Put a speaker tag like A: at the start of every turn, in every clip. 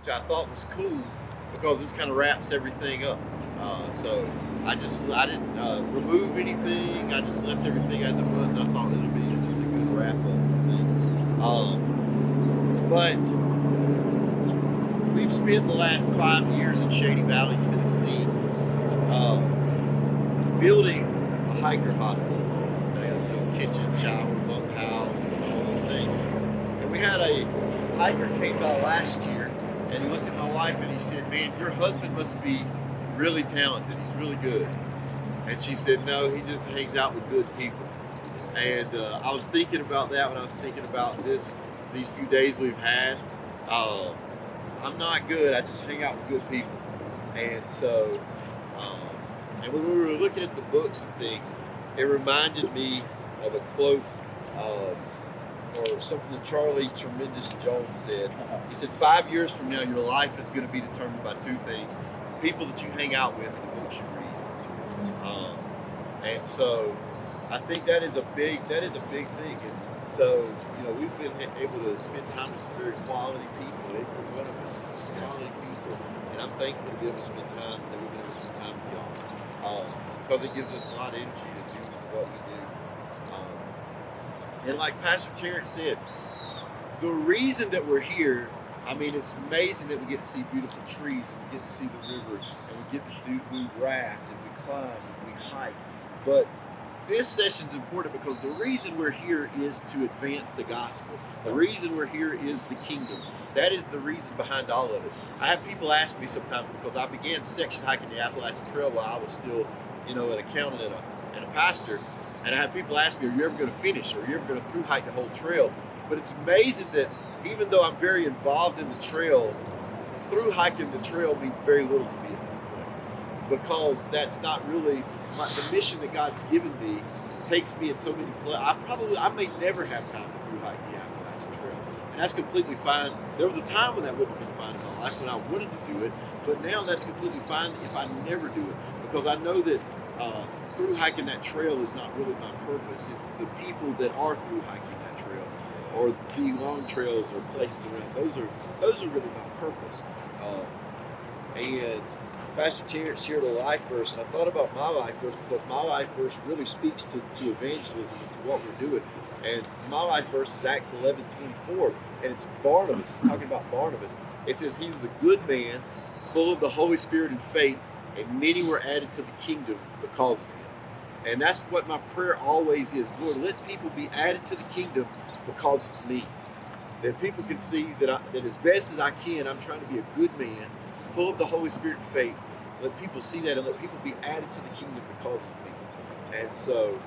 A: which I thought was cool because this kind of wraps everything up. So I didn't remove anything. I just left everything as it was. And I thought it would be just a good wrap up of things. But we've spent the last 5 years in Shady Valley, Tennessee, building a hiker hostel, kitchen, shower, bunkhouse, and all those things. And we had a hiker came by last year, and he looked at my wife and he said, "Man, your husband must be really talented. He's really good." And she said, "No, he just hangs out with good people." And I was thinking about that when I was thinking about these few days we've had. I'm not good. I just hang out with good people. And so, and when we were looking at the books and things, it reminded me of a quote or something that Charlie Tremendous Jones said. He said, 5 years from now, your life is going to be determined by two things: the people that you hang out with and the books you read. And so I think that is a big thing. And so, we've been able to spend time with some very quality people. Every one of us is some quality people. And I'm thankful to be able to spend time, that we've been able to spend time with y'all. Because it gives us a lot of energy to do what we do. And like Pastor Terrence said, the reason that we're here, I mean, it's amazing that we get to see beautiful trees and we get to see the river and we get to we raft and we climb and we hike. But this session's important because the reason we're here is to advance the gospel. The reason we're here is the kingdom. That is the reason behind all of it. I have people ask me sometimes, because I began section hiking the Appalachian Trail while I was still, an accountant and a pastor. And I have people ask me, "Are you ever going to finish? Or are you ever going to through hike the whole trail?" But it's amazing that even though I'm very involved in the trail, through hiking the trail means very little to me at this point, because that's not really the mission that God's given me. Takes me in so many places. I may never have time to through hike the Appalachian Trail, and that's completely fine. There was a time when that wouldn't have been fine in my life when I wanted to do it, but now that's completely fine if I never do it, because I know that through hiking that trail is not really my purpose. It's the people that are through hiking that trail, or the long trails or places around. Those are really my purpose. And Pastor Terrence shared a life verse, and I thought about my life verse because my life verse really speaks to evangelism and to what we're doing. And my life verse is Acts 11:24, and it's Barnabas. It's talking about Barnabas. It says he was a good man, full of the Holy Spirit and faith, and many were added to the kingdom because of him. And that's what my prayer always is. Lord, let people be added to the kingdom because of me. That people can see that as best as I can, I'm trying to be a good man, full of the Holy Spirit and faith. Let people see that and let people be added to the kingdom because of me. And so,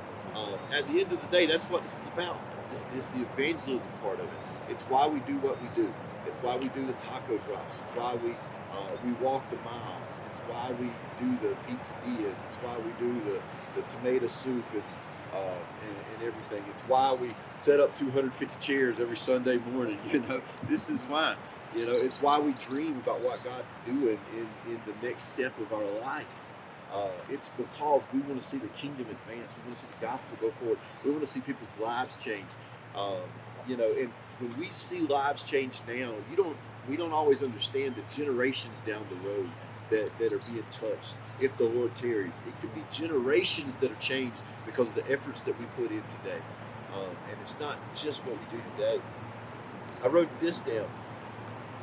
A: at the end of the day, that's what this is about. This is the evangelism part of it. It's why we do what we do. It's why we do the taco drops. It's why we walk the miles. It's why we do the pizzadillas. It's why we do the tomato soup and everything. It's why we set up 250 chairs every Sunday morning. This is why. It's why we dream about what God's doing in the next step of our life. It's because we want to see the kingdom advance. We want to see the gospel go forward. We want to see people's lives change. And when we see lives change now, we don't always understand the generations down the road that are being touched. If the Lord tarries, it could be generations that are changed because of the efforts that we put in today. And it's not just what we do today. I wrote this down,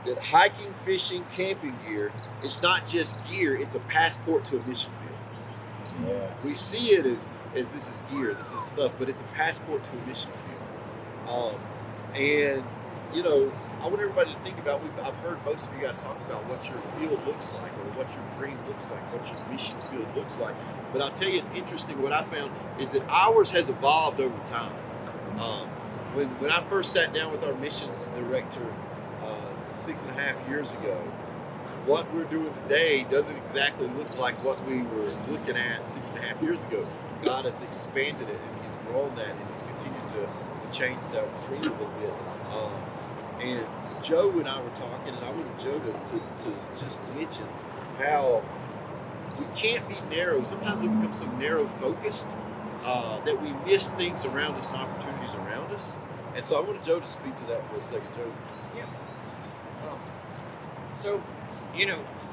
A: that hiking, fishing, camping gear, it's not just gear, it's a passport to a mission field. Yeah. We see it as this is gear, this is stuff, but it's a passport to a mission field. And I want everybody to think about, I've heard most of you guys talk about what your field looks like, or what your dream looks like, what your mission field looks like. But I'll tell you, it's interesting. What I found is that ours has evolved over time. When I first sat down with our missions director 6.5 years ago, what we're doing today doesn't exactly look like what we were looking at 6.5 years ago. God has expanded it, and He's grown that, and He's continued to change that dream a little bit. And Joe and I were talking, and I wanted Joe to just mention how we can't be narrow. Sometimes we become so narrow focused that we miss things around us and opportunities around us. And so I wanted Joe to speak to that for a second. Joe.
B: Yeah. So,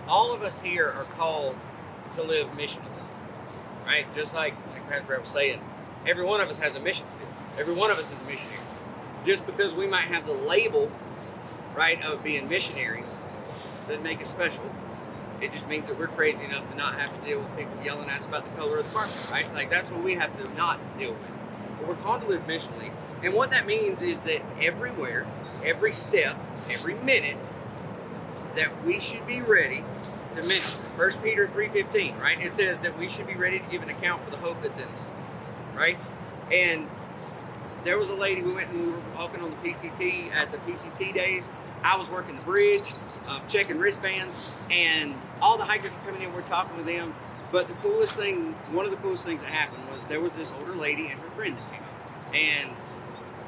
B: all of us here are called to live missionally, right? Just like Pastor Brad was saying, every one of us has a mission field. Every one of us is a missionary. Just because we might have the label, right, of being missionaries, doesn't make us special. It just means that we're crazy enough to not have to deal with people yelling at us about the color of the carpet, right? Like, that's what we have to not deal with. But we're called to live missionally. And what that means is that everywhere, every step, every minute, that we should be ready to minister. 1 Peter 3:15, right? It says that we should be ready to give an account for the hope that's in us, right? And there was a lady, we went and we were walking on the PCT at the PCT days. I was working the bridge, checking wristbands, and all the hikers were coming in, we're talking with them. But the coolest thing, one of the coolest things that happened was there was this older lady and her friend that came up. And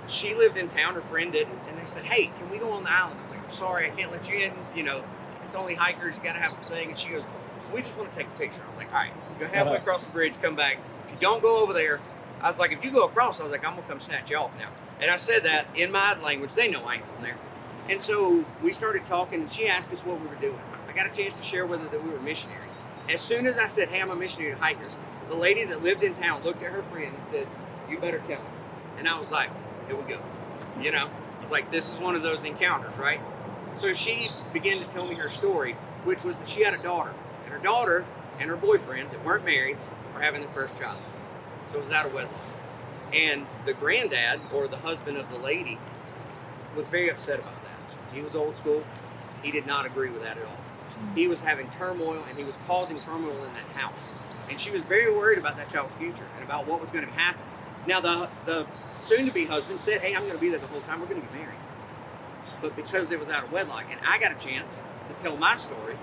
B: she lived in town, her friend didn't, and they said, hey, can we go on the island? I was like, I'm sorry, I can't let you in, it's only hikers, you gotta have a thing. And she goes, we just want to take a picture. I was like, all right, go halfway across the bridge, come back. If you don't go over there, I was like, if you go across, I was like, I'm gonna come snatch you off now. And I said that in my language, they know I ain't from there. And so we started talking, and she asked us what we were doing. I got a chance to share with her that we were missionaries. As soon as I said, hey, I'm a missionary to hikers, the lady that lived in town looked at her friend and said, you better tell her. And I was like, here we go. I was like, this is one of those encounters, right? So she began to tell me her story, which was that she had a daughter. And her daughter and her boyfriend that weren't married were having their first child. So it was out of wedlock. And the granddad, or the husband of the lady, was very upset about that. He was old school. He did not agree with that at all. He was having turmoil, and he was causing turmoil in that house. And she was very worried about that child's future and about what was going to happen. Now, the soon-to-be husband said, hey, I'm going to be there the whole time. We're going to get married. But because it was out of wedlock, and I got a chance to tell my story,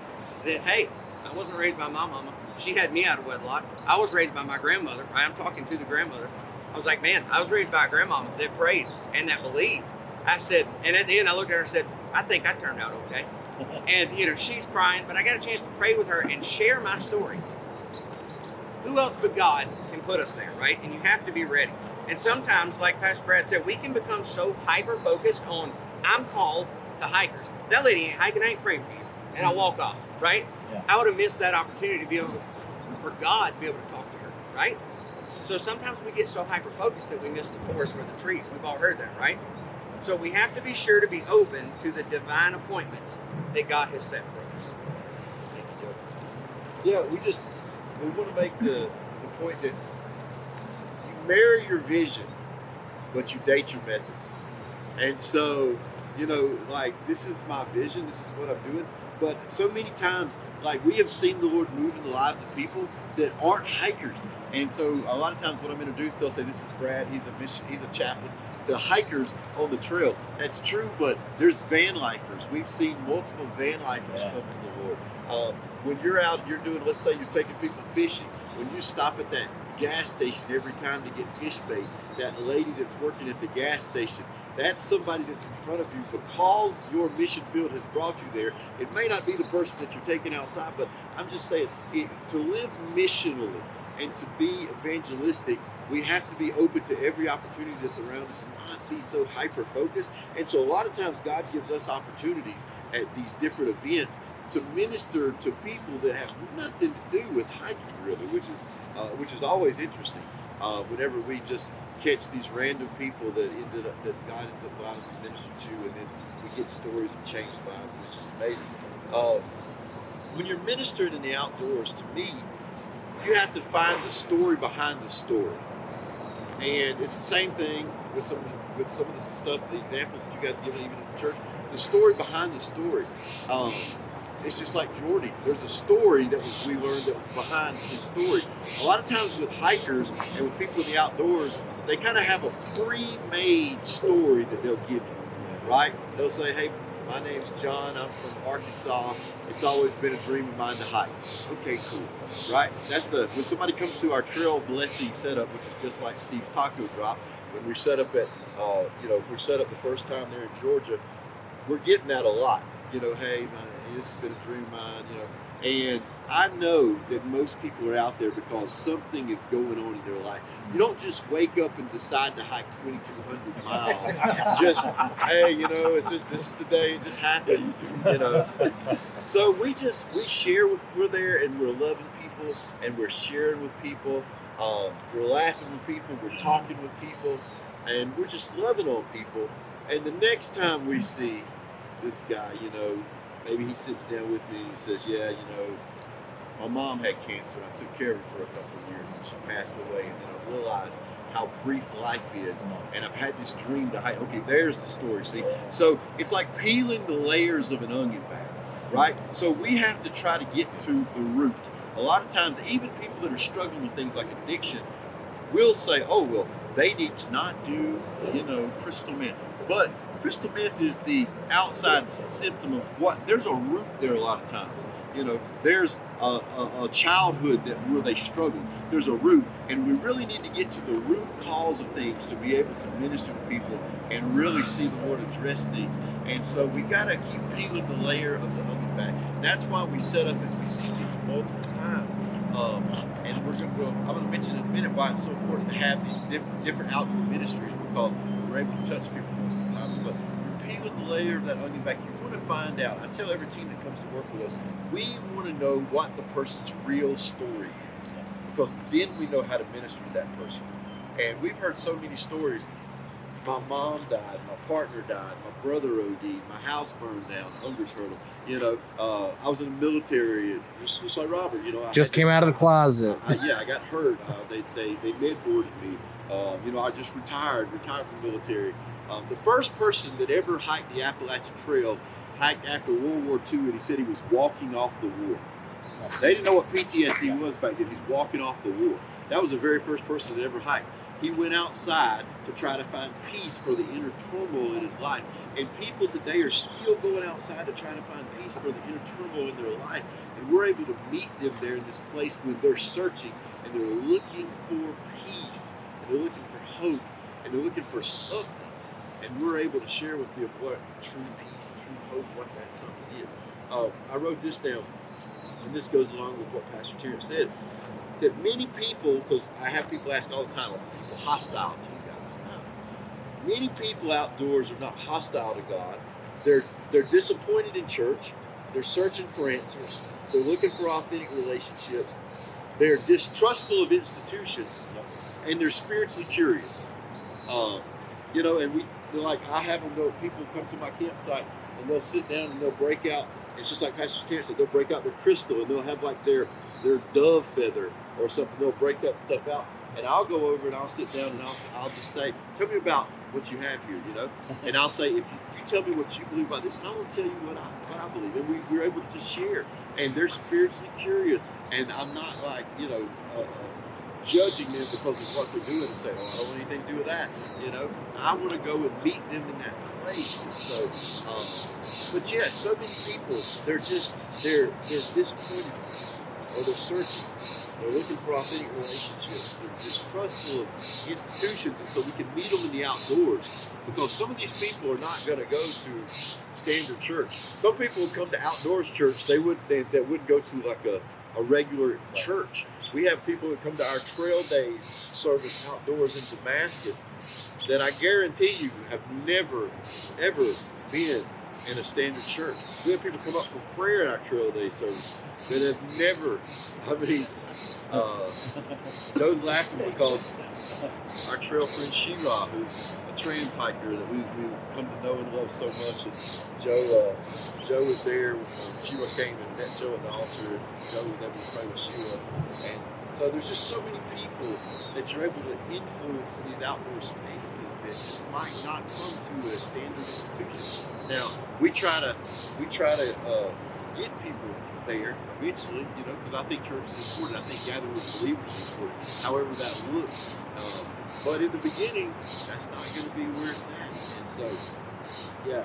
B: that, hey, I wasn't raised by my mama. She had me out of wedlock. I was raised by my grandmother. I'm talking to the grandmother. I was like, man, I was raised by a grandmama that prayed and that believed. I said, and at the end I looked at her and said, I think I turned out okay. And she's crying, but I got a chance to pray with her and share my story. Who else but God can put us there, right? And you have to be ready. And sometimes, like Pastor Brad said, we can become so hyper-focused on, I'm called to hikers. That lady ain't hiking, I ain't praying for you. And I'll walk off, right? Yeah. I would have missed that opportunity to be able for God to be able to talk to her, right? So sometimes we get so hyper-focused that we miss the forest for the trees. We've all heard that, right? So we have to be sure to be open to the divine appointments that God has set for us.
A: Yeah, we want to make the point that you marry your vision, but you date your methods. And so, like, this is my vision, this is what I'm doing. But so many times, like, we have seen the Lord move in the lives of people that aren't hikers. And so a lot of times when I'm introduced, they'll say, this is Brad, he's a chaplain to hikers on the trail. That's true, but there's van lifers. We've seen multiple van lifers come to the Lord. When you're out, you're doing, let's say you're taking people fishing. When you stop at that gas station every time to get fish bait, that lady that's working at the gas station, that's somebody that's in front of you because your mission field has brought you there. It may not be the person that you're taking outside, but I'm just saying, to live missionally and to be evangelistic, we have to be open to every opportunity that's around us and not be so hyper-focused. And so a lot of times God gives us opportunities at these different events to minister to people that have nothing to do with hiking, really, which is always interesting. Whenever we just catch these random people that God ends up allowing us to minister to, and then we get stories of changed lives, and it's just amazing. When you're ministering in the outdoors, to me, you have to find the story behind the story. And it's the same thing with some of the stuff, the examples that you guys give even in the church. The story behind the story. It's just like Jordy. There's a story we learned that was behind his story. A lot of times with hikers and with people in the outdoors, they kind of have a pre-made story that they'll give you, right? They'll say, hey, my name's John, I'm from Arkansas. It's always been a dream of mine to hike. Okay, cool, right? That's when somebody comes through our trail blessing setup, which is just like Steve's taco drop, when we set up at, if we're set up the first time there in Georgia, we're getting that a lot. Hey, this has been a dream of mine, you know. And I know that most people are out there because something is going on in their life. You don't just wake up and decide to hike 2,200 miles. Just, hey, you know, it's just, this is the day, it just happened, you know. So we share we're there and we're loving people and we're sharing with people. We're laughing with people, we're talking with people, and we're just loving on people. And the next time we see this guy, you know, maybe he sits down with me and he says, yeah, you know, my mom had cancer. I took care of her for a couple of years and she passed away. And then I realized how brief life is. And I've had this dream to hike. Okay, there's the story, see? So it's like peeling the layers of an onion back, right? So we have to try to get to the root. A lot of times, even people that are struggling with things like addiction will say, oh, well, they need to not do, you know, crystal meth. But crystal meth is the outside symptom of what, there's a root there a lot of times. You know, there's a childhood where they struggle. There's a root, and we really need to get to the root cause of things to be able to minister to people and really see the Lord address things. And so we got to keep peeling the layer of the onion back. That's why we set up and we see people multiple times. And I'm going to mention in a minute why it's so important to have these different outdoor ministries, because we're able to touch people multiple times. But we're peeling the layer of that onion back. You want to find out. I tell every team that comes to work with us, we want to know what the person's real story is, because then we know how to minister to that person. And we've heard so many stories. My mom died, my partner died, my brother OD'd, my house burned down, hunger's hurt him. You know, I was in the military, just like Robert. You know,
C: just came out of the closet.
A: I got hurt. They med-boarded me. You know, I just retired from the military. The first person that ever hiked the Appalachian Trail hiked after World War II, and he said he was walking off the war. They didn't know what PTSD was back then. He's walking off the war. That was the very first person that ever hiked. He went outside to try to find peace for the inner turmoil in his life. And people today are still going outside to try to find peace for the inner turmoil in their life. And we're able to meet them there in this place when they're searching and they're looking for peace, and they're looking for hope, and they're looking for something. And we're able to share with them what true peace, true hope, what that something is. I wrote this down, and this goes along with what Pastor Terrence said, that many people, because I have people ask all the time, are people hostile to you guys? No. Many people outdoors are not hostile to God. They're disappointed in church. They're searching for answers. They're looking for authentic relationships. They're distrustful of institutions, and they're spiritually curious. You know, and they're like, I have them go, people come to my campsite and they'll sit down and they'll break out. It's just like Pastor Terrence said, they'll break out their crystal and they'll have like their dove feather or something. They'll break that stuff out, and I'll go over and I'll sit down and I'll just say, tell me about what you have here, you know. And I'll say, if you tell me what you believe about this, and I'm going to tell you what I believe. And we're able to just share. And they're spiritually curious. And I'm not like, you know, judging them because of what they're doing and say, oh, I don't want anything to do with that, you know. I want to go and meet them in that place. And so, but yeah, so many people, they're disappointed, or they're searching, they're looking for authentic relationships, they're distrustful of institutions, and so we can meet them in the outdoors, because some of these people are not going to go to standard church. Some people would come to outdoors church, that wouldn't go to like a regular church. We have people that come to our Trail Days service outdoors in Damascus that I guarantee you have never, ever been in a standard church. We have people come up for prayer in our Trail Day service that have never, Joe's laughing because our trail friend Shira, who's a trans hiker that we've come to know and love so much, and Joe was there when Shira came and met Joe at the altar, and Joe was able to pray with Shira. And so there's just so many people that you're able to influence in these outdoor spaces that just might not come to a standard institution. Now, we try to get people there eventually, you know, because I think church is important. I think gathering with believers is important, however that looks. But in the beginning, that's not going to be where it's at. And so, yeah.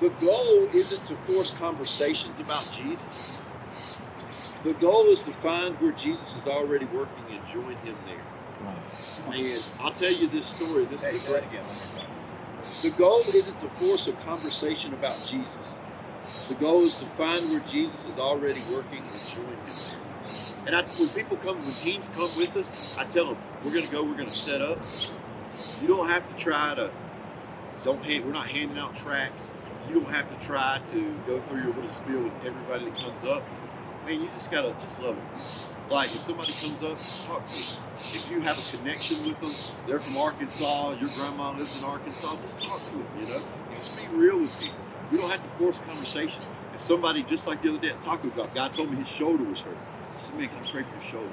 A: The goal isn't to force conversations about Jesus. The goal is to find where Jesus is already working and join him there. And I'll tell you this story. This is a great again. The goal isn't to force a conversation about Jesus. The goal is to find where Jesus is already working and join him. And when teams come with us, I tell them, we're going to set up. You don't have to try to, we're not handing out tracts. You don't have to try to go through your little spiel with everybody that comes up. Man, you just got to just love them. Like, if somebody comes up, talk to them. If you have a connection with them, they're from Arkansas, your grandma lives in Arkansas, just talk to them, Just be real with people. We don't have to force conversation. If somebody, just like the other day at Taco Drop, God told me his shoulder was hurt. I said, man, can I pray for your shoulder?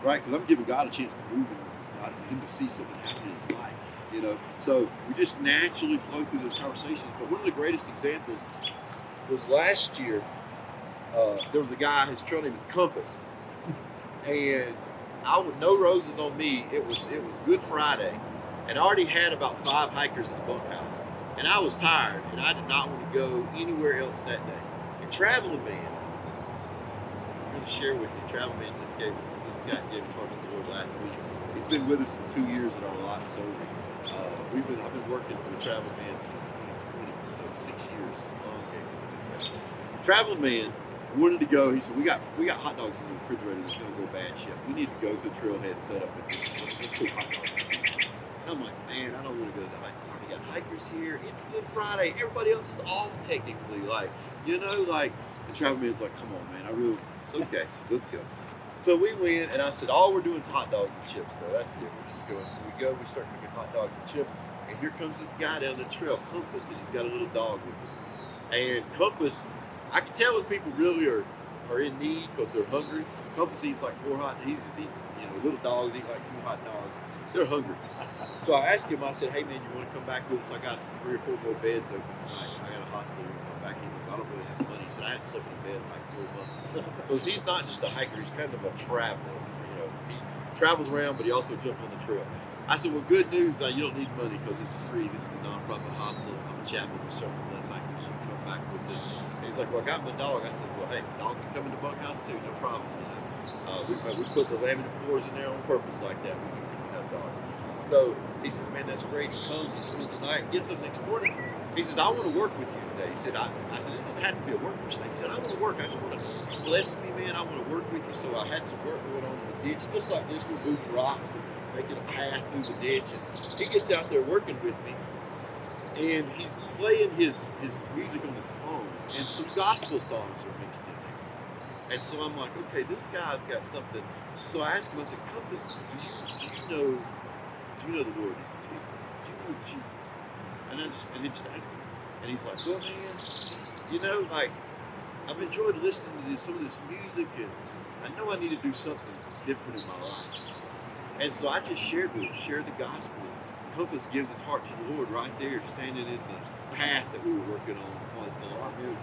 A: Right? Because I'm giving God a chance to move him to see something happen in his life. So we just naturally flow through those conversations. But one of the greatest examples was last year. There was a guy, his trail name is Compass. And no roses on me. It was Good Friday. And I already had about 5 hikers in the bunkhouse. And I was tired, and I did not want to go anywhere else that day. And Traveling Man, I'm going to share with you, Traveling Man just gave his heart to the Lord last week. He's been with us for 2 years at our lot sober. I've been working with Traveling Man since 2020, so it's 6 years long. Traveling Man wanted to go. He said, we got hot dogs in the refrigerator that's going to go bad shit. We need to go to the trailhead and set up and let's cook hot dogs. And I'm like, man, I don't want to go to the hike. We got hikers here. It's Good Friday. Everybody else is off technically. And Travel Man's like, come on, man. It's okay. Let's go. So we went, and I said, all we're doing is hot dogs and chips, though. That's it. We're just going. So we go, we start cooking hot dogs and chips, and here comes this guy down the trail, Compass, and he's got a little dog with him. And Compass, I can tell when people really are in need because they're hungry. Compass eats like 4 hot dogs. He's just eating, little dogs eat like 2 hot dogs. They're hungry. So I asked him, I said, hey man, you want to come back with us? I got 3 or 4 more beds open tonight. I got a hostel. You come back. He's like, I don't really have money. He said, I had slept in bed in like 4 months. Because he's not just a hiker, he's kind of a traveler. He travels around, but he also jumps on the trail. I said, well, good news, you don't need money because it's free. This is a non-profit hostel. I'm a chaplain with Serving Bless Hikers. You can come back with this. And he's like, well, I got my dog. I said, well, hey, dog can come in the bunkhouse too, no problem. We put the laminate floors in there on purpose like that. We can have dogs. So he says, man, that's great. He comes, he spends the night, gets up next morning. He says, I want to work with you today. He said, I said, it didn't have to be a work thing. He said, I want to work. I just want to bless me, man. I want to work with you. So I had some work going on in the ditch, just like this. We're moving rocks and making a path through the ditch. And he gets out there working with me. And he's playing his music on his phone. And some gospel songs are mixed in there. And so I'm like, okay, this guy's got something. So I asked him, I said, Compass, do you know the Lord? Do you know Jesus? And he just asked me. And he's like, well, man, I've enjoyed listening to some of this music, and I know I need to do something different in my life. And so I just shared the gospel. Compass gives his heart to the Lord right there, standing in the path that we were working on the Lord.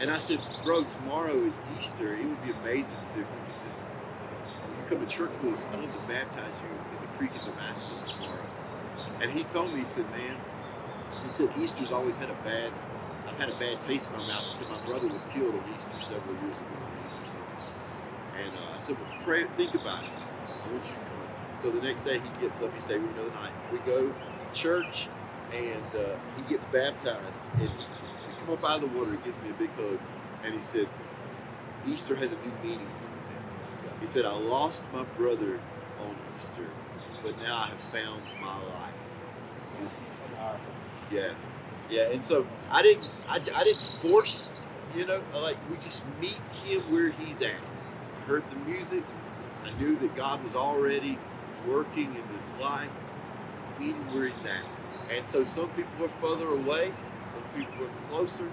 A: And I said, bro, tomorrow is Easter. It would be amazing if you come to church with us. I'd love to baptize you in the creek in Damascus tomorrow. And he told me, he said, Easter's always had I've had a bad taste in my mouth. He said, my brother was killed on Easter several years ago on Easter Sunday. And I said, well, think about it. I want you to come. So the next day he gets up, he stayed with me another night. We go to church, and he gets baptized. And we come up out of the water, he gives me a big hug, and he said, Easter has a new meaning for me. He said, I lost my brother on Easter, but now I have found my life. This Easter. Yeah. And so I didn't force, we just meet him where he's at. I heard the music. I knew that God was already working in his life, meeting where he's at. And so some people are further away, some people are closer,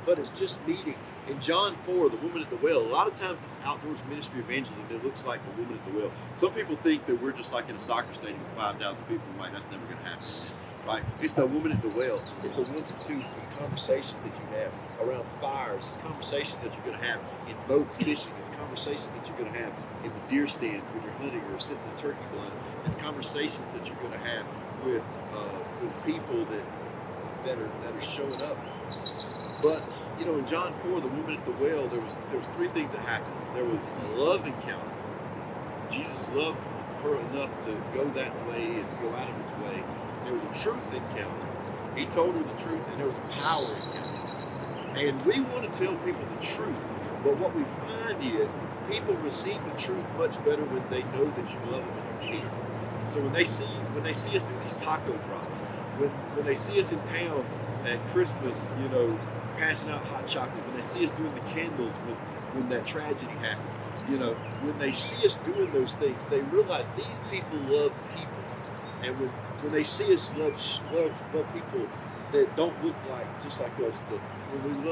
A: but it's just meeting. In John 4, the woman at the well, a lot of times this outdoors ministry evangelism, it looks like the woman at the well. Some people think that we're just like in a soccer stadium with 5,000 people. Like, that's never going to happen. Right? It's the woman at the well. It's the 1 to 2s. It's conversations that you have around fires. It's conversations that you're going to have in boats fishing. It's conversations that you're going to have in the deer stand when you're hunting or sitting in the turkey blind. It's conversations that you're going to have with people that are showing up. But in John 4, the woman at the well, there was 3 things that happened. There was a love encounter. Jesus loved her enough to go that way and go out of his way. There was a truth encounter. He told her the truth, and there was power in it. And we want to tell people the truth, but what we find is people receive the truth much better when they know that you love them and you care. So when they see us do these taco drops, when they see us in town at Christmas, you know, passing out hot chocolate, when they see us doing the candles when that tragedy happened, you know, when they see us doing those things, they realize these people love people. And when they see us love people that don't look just like us, that when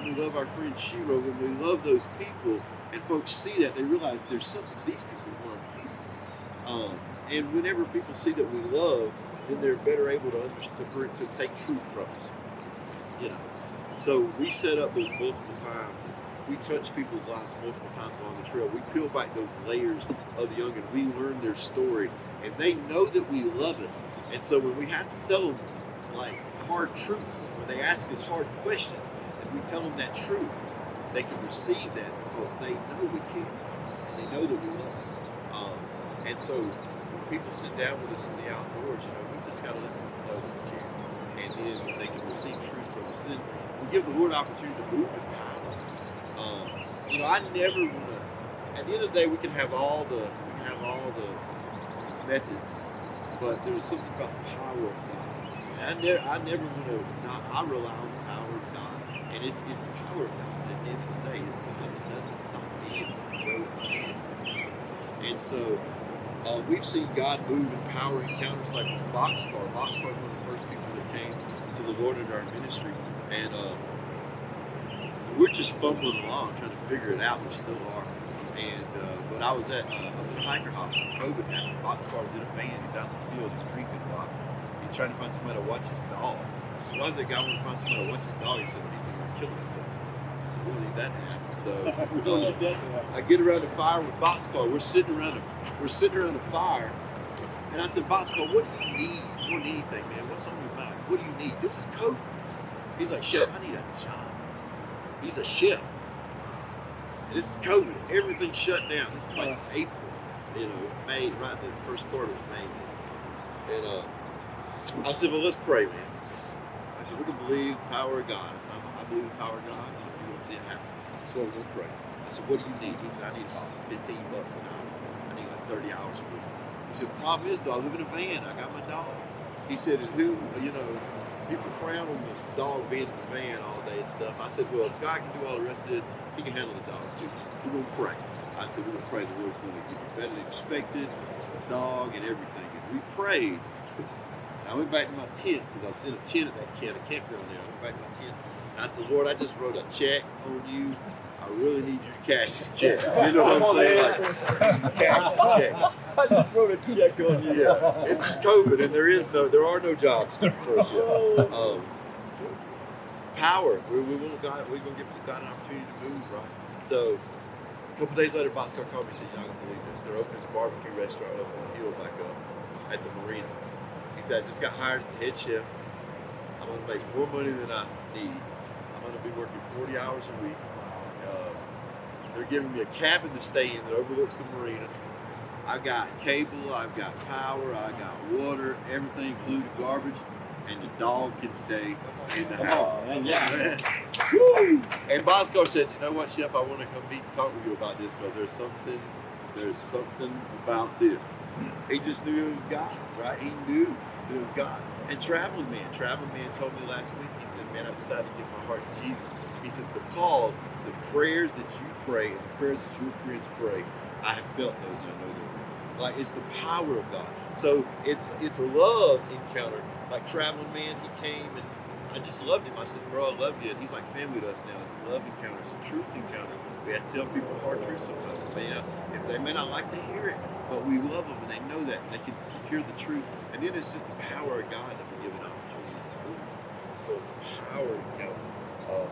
A: we love our friend Shiro, when we love those people, and folks see that, they realize there's something, these people love people. And whenever people see that we love, then they're better able to take truth from us. You know. So we set up those multiple times. We touch people's lives multiple times along the trail. We peel back those layers of the young, and we learn their story. And they know that we love us. And so when we have to tell them like hard truths, when they ask us hard questions, and we tell them that truth, they can receive that because they know we care. They know that we love them. And so when people sit down with us in the outdoors, you know, we just got to let them know that we care. And then they can receive truth from us. And then we give the Lord an opportunity to move in power. You know, I never want to. At the end of the day, we can have all the methods, but there's something about the power of God. And I never want to. I rely on the power of God, and it's the power of God. At the end of the day, it's God that does it. It's not me. It's not Joe. It's not me. It's God. And so we've seen God move in power encounters like with Boxcar. Boxcar is one of the first people that came to the Lord in our ministry, and we're just fumbling along trying to figure it out. We still are. And but I was at a hiker hospital. COVID happened. Boxcar was in a van. He's out in the field. He's drinking a lot. He's trying to find somebody to watch his dog. I said, "Why does that guy want to find somebody to watch his dog?" He said, "He's thinking of killing himself." I said, "We'll leave that to happen." So I get around the fire with Boxcar. We're sitting around the fire, and I said, "Boxcar, what do you need more than anything, man? What's on your mind? What do you need? This is COVID." He's like, "Chef, I need a job." He's a chef. And this is COVID. Everything's shut down. This is like April, you know, May, right the first part of May. And I said, "Well, let's pray, man." I said, "We're going to believe the power of God." I said, "I believe the power of God. You're going to see it happen. That's what we're going to pray." I said, "What do you need?" He said, "I need about $15 an hour. I need like 30 hours a week." He said, "The problem is, though, I live in a van. I got my dog." He said, "And who, you know, people frown on the dog being in the van all day and stuff." I said, "Well, if God can do all the rest of this, He can handle the dog too. We're going to pray." I said, "We're going to pray the Lord's going to give you better than expected, the dog and everything." And we prayed. And I went back to my tent because I sent a tent at that campground there. I went back to my tent and I said, "Lord, I just wrote a check on you. I really need you to cash this check." You know what I'm saying? Like, cash the check.
C: I just wrote a check on you.
A: Yeah, this is COVID, and there are no jobs for us yet. Power. We're going to give God an opportunity to move, right? So a couple days later, Boxcar called me and said, "You're not going to believe this. They're opening a barbecue restaurant up on the hill back up at the marina." He said, "I just got hired as a head chef. I'm going to make more money than I need. I'm going to be working 40 hours a week. They're giving me a cabin to stay in that overlooks the marina. I got cable, I've got power, I got water, everything included garbage, and the dog can stay in the house." And Boxcar said, "You know what, Chef, I want to come meet and talk with you about this because there's something about this." He just knew it was God, right? He knew it was God. And Traveling Man told me last week, he said, "Man, I decided to give my heart to Jesus." He said, "Because the prayers that you pray and the prayers that your friends pray, I have felt those and I know they're real." Like, it's the power of God. So it's a love encounter. Like Traveling Man, he came and I just loved him. I said, "Bro, I love you." And he's like family to us now. It's a love encounter. It's a truth encounter. We have to tell people hard truths sometimes. They may not like to hear it, but we love them and they know that. And they can hear the truth. And then it's just the power of God that we give an opportunity to move. So it's a power encounter.